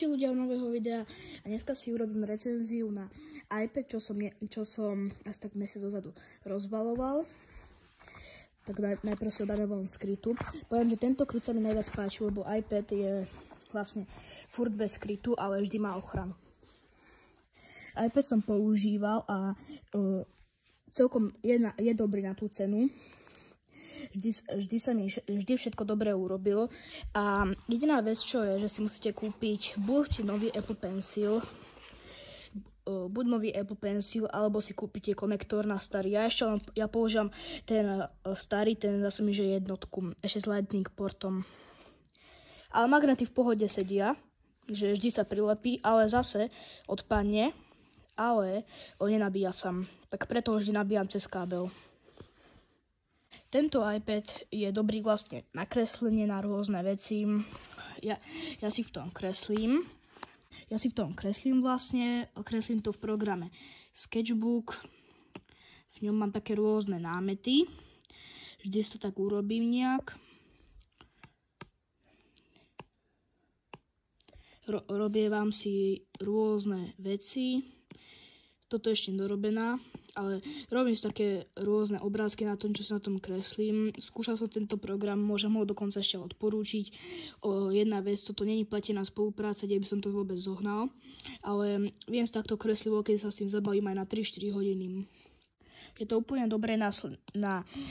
Čaute ľudia, nového videa a dneska si urobím recenziu na iPad, čo som asi tak mesiac dozadu rozbaloval. Tak najprv si ho dáme von skrytu. Poviem, že tento kryt sa mi najviac páči, lebo iPad je vlastne furt bez skrytu, ale vždy má ochranu. iPad som používal a celkom je dobrý na tú cenu. Vždy všetko dobre urobil. A jediná vec, čo je, že si musíte kúpiť buď nový Apple Pencil, alebo si kúpite konektor na starý. Ja používam ten starý, ten zase mi, že jednotku, ešte s Lightning portom. Ale magnety v pohode sedia, že vždy sa prilepí, ale zase odpadne, ale nenabíja sa. Tak preto vždy nabíjam cez kábel. Tento iPad je dobrý vlastne na kreslenie, na rôzne veci. Ja si v tom kreslím. Kreslím to v programe Sketchbook. V ňom mám také rôzne námety. Vždy si to tak urobím nejak. Robievam si rôzne veci. Toto je ešte dorobená, ale robím si také rôzne obrázky na tom, čo sa na tom kreslím. Skúšal som tento program, môžem ho dokonca ešte odporúčiť. Jedna vec, toto není platená spolupráca, kde by som to vôbec zohnal, ale viem si takto kreslivo, keď sa s tým zabavím aj na 3-4 hodiny. Je to úplne dobré na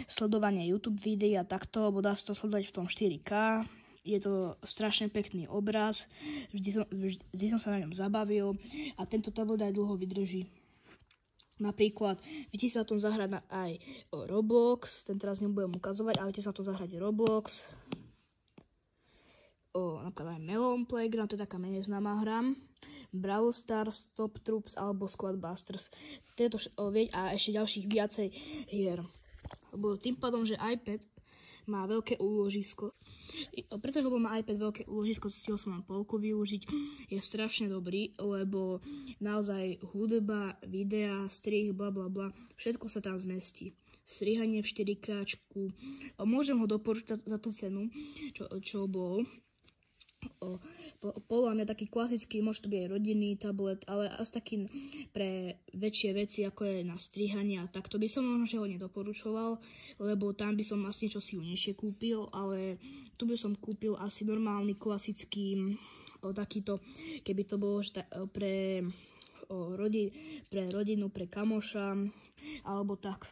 sledovanie YouTube videí a takto, lebo dá sa to sledovať v tom 4K. Je to strašne pekný obraz, vždy som sa na ňom zabavil a tento tablet aj dlho vydrží. Napríklad, viete sa na tom zahrať aj Roblox, ten teraz nebudem ukazovať, ale viete sa na tom zahrať Roblox. Napríklad aj Melon Playground, to je taká menej známa hra. Brawl Stars, Top Troops alebo Squad Busters. A ešte ďalších viacej hier. Lebo tým pádom, že iPad má veľké úložisko. Pretože má iPad veľké úložisko, stihol som vám polku využiť, je strašne dobrý, lebo naozaj hudba, videa, strih, blablabla, všetko sa tam zmestí. Strihanie v 4K. Môžem ho doporučiť za tú cenu, čo bol. Podľa mňa taký klasický, môže to byť aj rodinný tablet, ale asi taký pre väčšie veci, ako je na strihanie a takto by som možno, že ho nedoporučoval, lebo tam by som asi niečo silnejšie kúpil, ale tu by som kúpil asi normálny, klasický, takýto, keby to bolo pre rodinu, pre kamoša, alebo tak.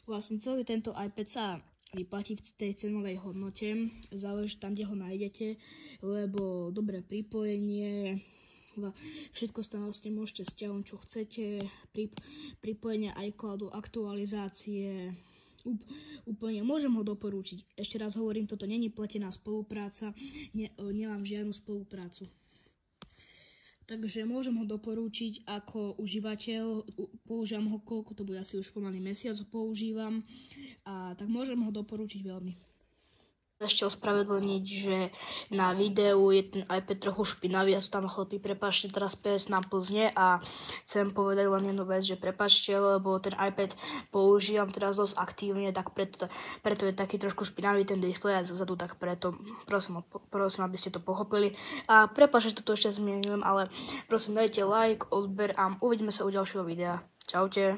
Vlastne celý tento iPad sa vyplatí v tej cenovej hodnote, záleží tam, kde ho nájdete, lebo dobré pripojenie, všetko tam vlastne môžete stiahnuť, čo chcete, pripojenie iCloudu, aktualizácie, úplne môžem ho doporučiť. Ešte raz hovorím, toto není platená spolupráca, nemám žiadnu spoluprácu. Takže môžem ho doporučiť ako užívateľ, používam ho, koľko to bude, asi už pomaly mesiac ho používam, a tak môžem ho doporučiť veľmi. Ešte ospravedlniť, že na videu je ten iPad trochu špinavý a sú tam chlpy, prepáčte, teraz PS na Plzne a chcem povedať len jednu vec, že prepáčte, lebo ten iPad používam teraz dosť aktívne, tak preto je taký trošku špinavý ten displej aj zozadu, tak preto prosím, aby ste to pochopili a prepáčte, že toto ešte zmienujem, ale prosím dajte like, odber a uvidíme sa u ďalšieho videa. Čaute.